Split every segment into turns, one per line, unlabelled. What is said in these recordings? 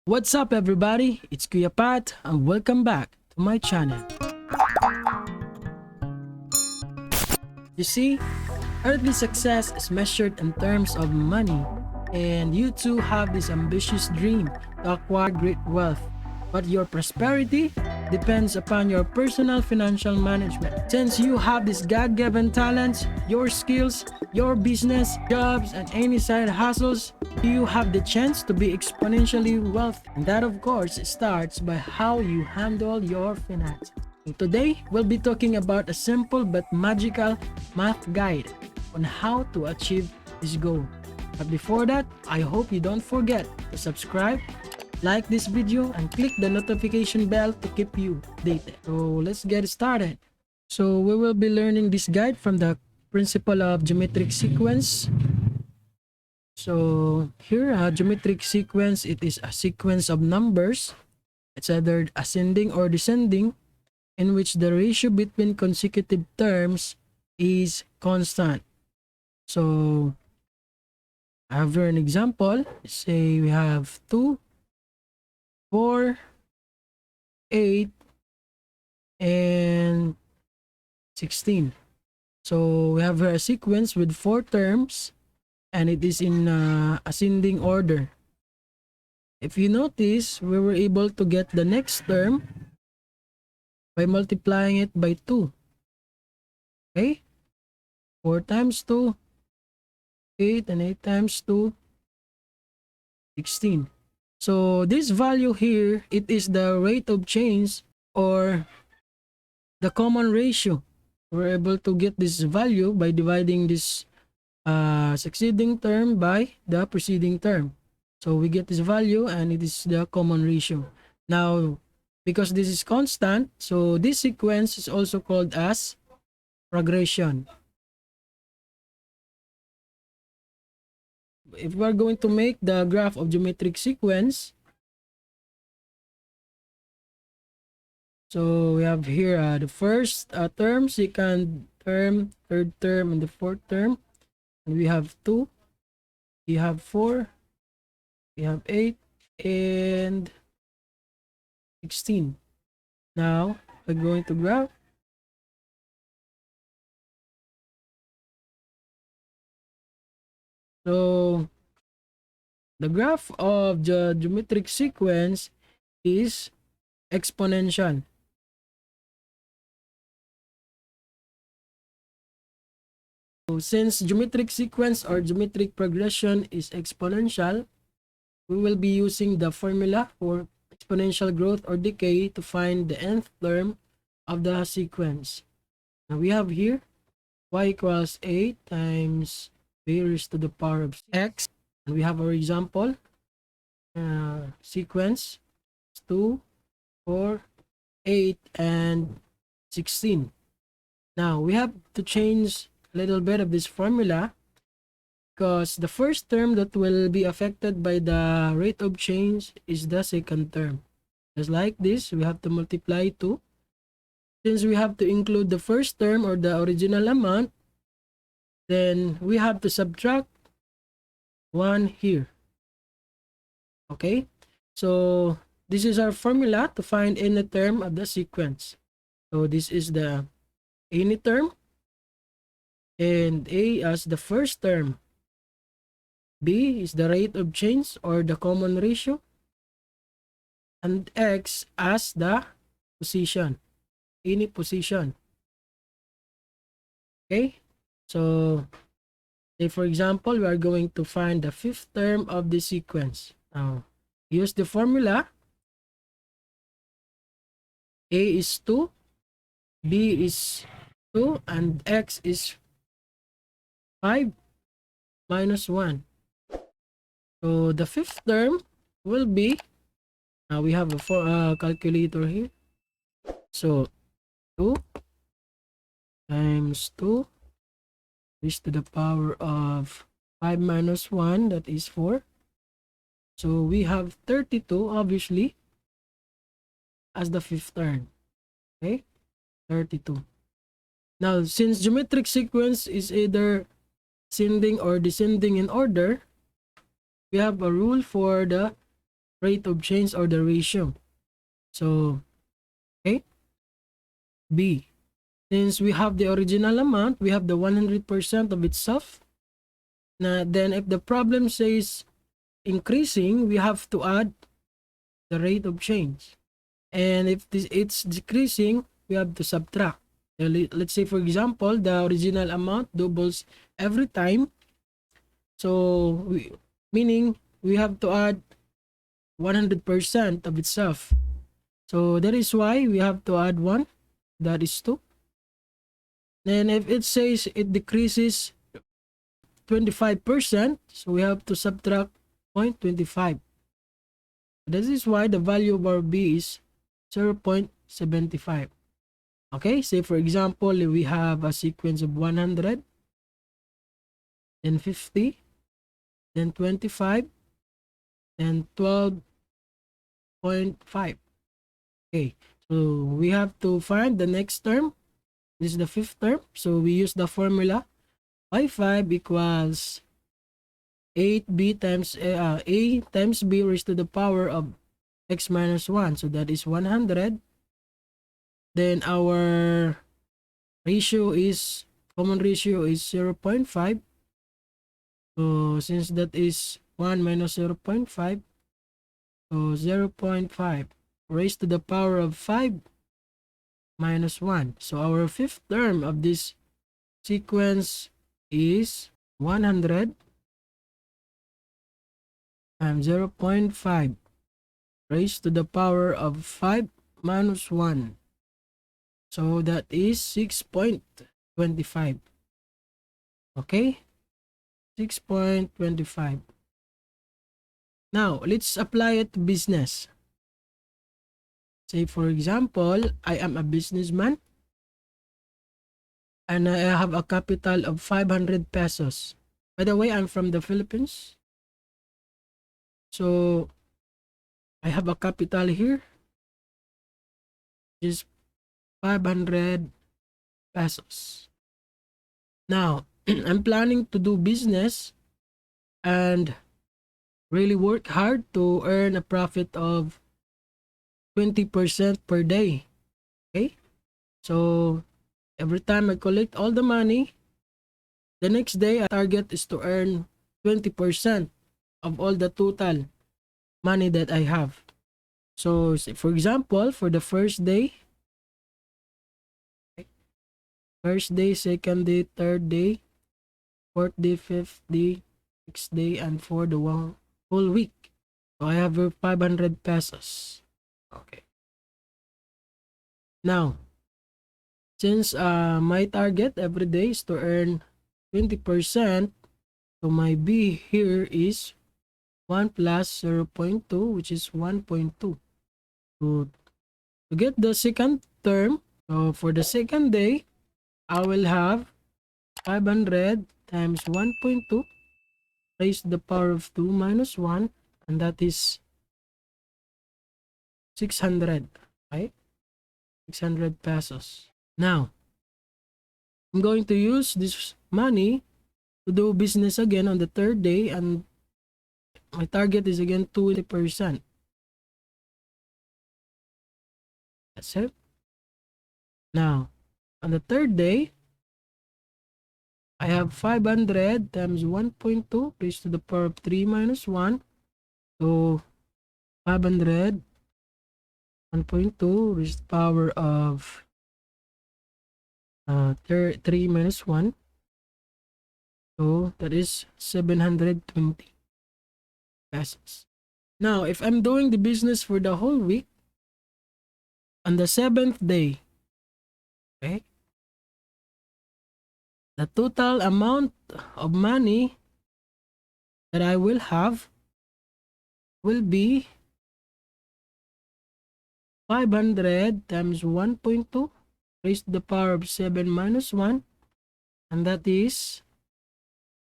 What's up everybody? It's Kuya Pat and welcome back to my channel. You see, earthly success is measured in terms of money, and you too have this ambitious dream to acquire great wealth. But your prosperity depends upon your personal financial management. Since you have these God-given talents, your skills, your business, jobs, and any side hustles, you have the chance to be exponentially wealthy. And that of course starts by how you handle your finances. Today, we'll be talking about a simple but magical math guide on how to achieve this goal. But before that, I hope you don't forget to subscribe, like this video, and click the notification bell to keep you updated. So let's get started. So we will be learning this guide from the principle of geometric sequence. So here, a geometric sequence, it is a sequence of numbers. It's either ascending or descending, in which the ratio between consecutive terms is constant. So I have here an example. Say we have 2, 4, 8, and 16. So we have here a sequence with 4 terms, and it is in ascending order. If you notice, we were able to get the next term by multiplying it by 2. Okay? 4 times 2, 8, and 8 times 2, 16. So this value here, it is the rate of change or the common ratio. We're able to get this value by dividing this succeeding term by the preceding term. So we get this value and it is the common ratio. Now, because this is constant, so this sequence is also called as progression. If we are going to make the graph of geometric sequence, so we have here the first term, second term, third term, and the fourth term. And we have 2, we have 4, we have 8, and 16. Now, we're going to graph. So, the graph of the geometric sequence is exponential. So, since geometric sequence or geometric progression is exponential, we will be using the formula for exponential growth or decay to find the nth term of the sequence. Now we have here y equals 8 times b raised to the power of x. And we have our example sequence 2, 4, 8, and 16. Now we have to change a little bit of this formula because the first term that will be affected by the rate of change is the second term. Just like this, we have to multiply 2. Since we have to include the first term or the original amount, then we have to subtract 1 here. Okay? So this is our formula to find any term of the sequence. So this is the any term, and A as the first term. B is the rate of change or the common ratio, and X as the position, any position. Okay, so say for example, we are going to find the fifth term of the sequence. Now, use the formula. A is 2, B is 2, and X is 5 minus 1. So the fifth term will be, we have a calculator here. So 2 times 2 raised to the power of 5 minus 1, that is 4. So we have 32 obviously as the fifth term. Okay, 32. Now, since geometric sequence is either ascending or descending in order, we have a rule for the rate of change or the ratio. So, okay, B. Since we have the original amount, we have the 100% of itself. Now, then if the problem says increasing, we have to add the rate of change. And if it's decreasing, we have to subtract. Let's say, for example, the original amount doubles every time. So, meaning we have to add 100% of itself. So, that is why we have to add 1. That is 2. Then if it says it decreases 25%, so we have to subtract 0.25. This is why the value of our B is 0.75. Okay, say for example, we have a sequence of 100, then 50, then 25, then 12.5. Okay, so we have to find the next term. This is the fifth term. So we use the formula y5 equals 8b times a times b raised to the power of x minus 1. So that is 100. Then our ratio is, common ratio is 0.5. So since that is 1 minus 0.5, so 0.5 raised to the power of 5 minus 1. So our fifth term of this sequence is 100 times 0.5 raised to the power of 5 minus 1. So that is 6.25. Okay? 6.25. Now, let's apply it to business. Say for example, I am a businessman and I have a capital of 500 pesos. By the way, I'm from the Philippines. So, I have a capital here, which is 500 pesos. Now, I'm planning to do business and really work hard to earn a profit of 20% per day. Okay? So, every time I collect all the money, the next day, our target is to earn 20% of all the total money that I have. So, for example, for the first day, second day, third day, fourth day, fifth day, sixth day, and for the whole week. So, I have 500 pesos. Okay. Now, since my target every day is to earn 20%, so my B here is 1 plus 0.2, which is 1.2. So, to get the second term, so for the second day, I will have 500 times 1.2 raised to the power of 2 minus 1, and that is 600, right? 600 pesos. Now, I'm going to use this money to do business again on the third day, and my target is again 20%. That's it. Now, on the third day, I have 500 times 1.2 raised to the power of 3 minus 1. So, 500, 1.2 raised to the power of 3 minus 1. So, that is 720 pesos. Now, if I'm doing the business for the whole week, on the seventh day, okay, the total amount of money that I will have will be 500 times 1.2 raised to the power of 7 minus 1, and that is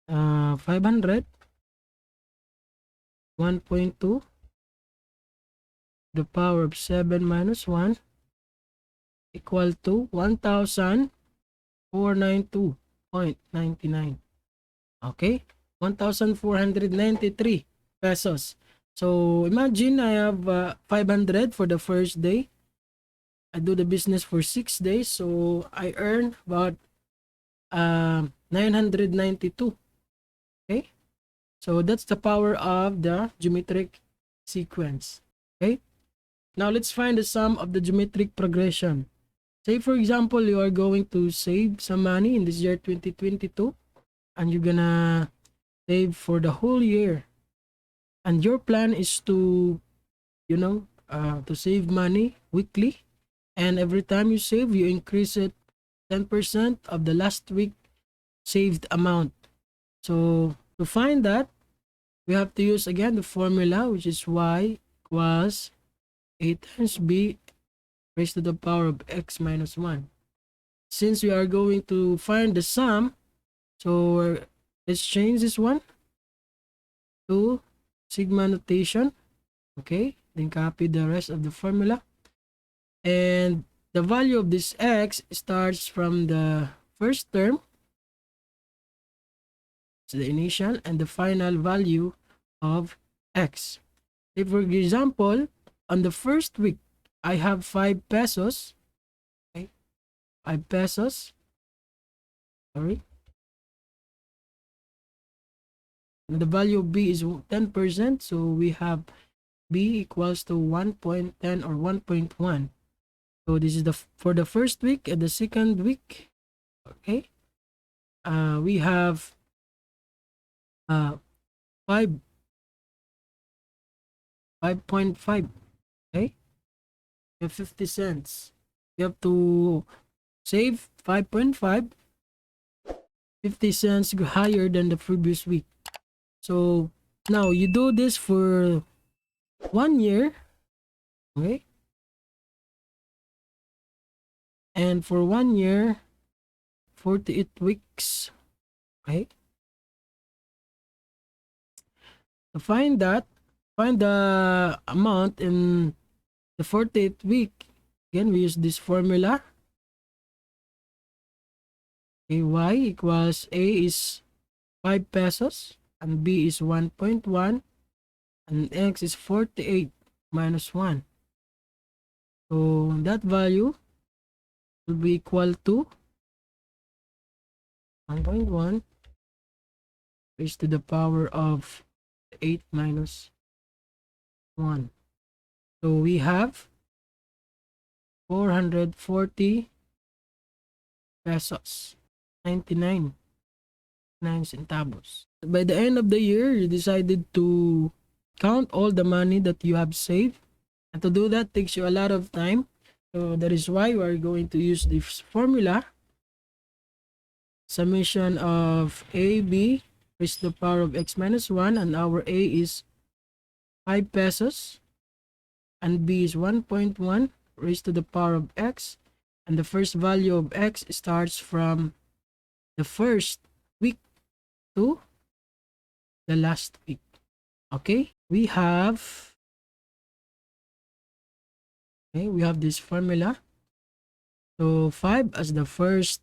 500, 1.2, the power of 7 minus 1 equal to 1,492.99. Okay, 1,493 pesos. So imagine I have 500 for the first day. I do the business for 6 days, so I earn about 992. Okay, so that's the power of the geometric sequence. Okay, now let's find the sum of the geometric progression. Say for example, you are going to save some money in this year 2022, and you're gonna save for the whole year, and your plan is to, to save money weekly, and every time you save, you increase it 10% of the last week saved amount. So to find that, we have to use again the formula, which is y equals a times b raised to the power of x minus 1. Since we are going to find the sum, so let's change this one to sigma notation. Okay, then copy the rest of the formula. And the value of this x starts from the first term, so the initial, and the final value of x. If for example, on the first week, I have 5 pesos. Okay, 5 pesos. Sorry. And the value of b is 10%. So we have b equals to 1.10 or 1.1. So this is the for the first week. And the second week, okay, we have 5 5.5. Okay, you have 50 cents. You have to save 5.5, 50 cents higher than the previous week. So now you do this for 1 year. Okay, and for 1 year, 48 weeks. Okay, to find the amount in the 48th week. Again, we use this formula. Okay, y equals a is 5 pesos and b is 1.1 and x is 48 minus 1. So that value will be equal to 1.1 raised to the power of 8 minus 1. So we have 440 pesos, 99 centavos. By the end of the year, you decided to count all the money that you have saved. And to do that takes you a lot of time. So that is why we are going to use this formula. Summation of AB raised to the power of x minus 1, and our A is 5 pesos and B is 1.1 raised to the power of x, and the first value of x starts from the first week to the last week. Okay, we have this formula. So 5 as the first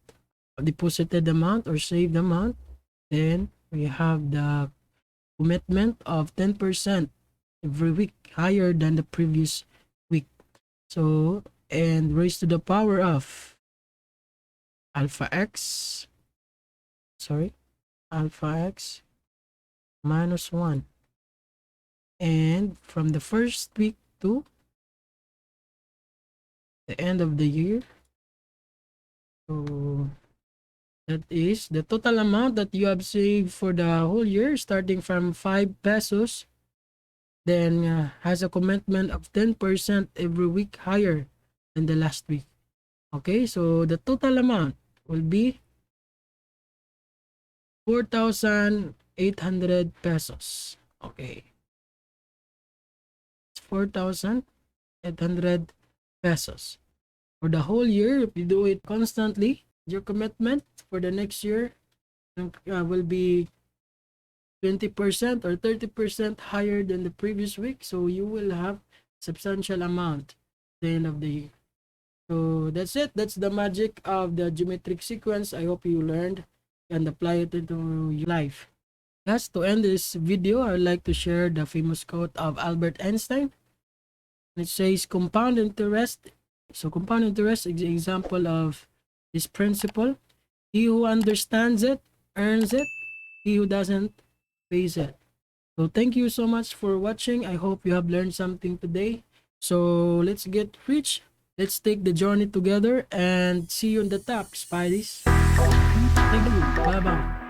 deposited amount or saved amount. Then we have the commitment of 10% every week, higher than the previous week. So, and raised to the power of alpha x minus 1. And from the first week to the end of the year, so that is the total amount that you have saved for the whole year, starting from 5 pesos, then has a commitment of 10% every week higher than the last week. Okay, so the total amount will be 4,800 pesos. Okay, it's 4,800 pesos for the whole year. If you do it constantly, your commitment for the next year will be 20% or 30% higher than the previous week. So you will have substantial amount at the end of the year. So that's it. That's the magic of the geometric sequence. I hope you learned and apply it into your life. Yes, to end this video, I would like to share the famous quote of Albert Einstein. It says compound interest. So compound interest is an example of this principle. He who understands it earns it. He who doesn't pays it. So thank you so much for watching. I hope you have learned something today. So let's get rich. Let's take the journey together and see you on the top, Spideys. Thank you. Bye bye.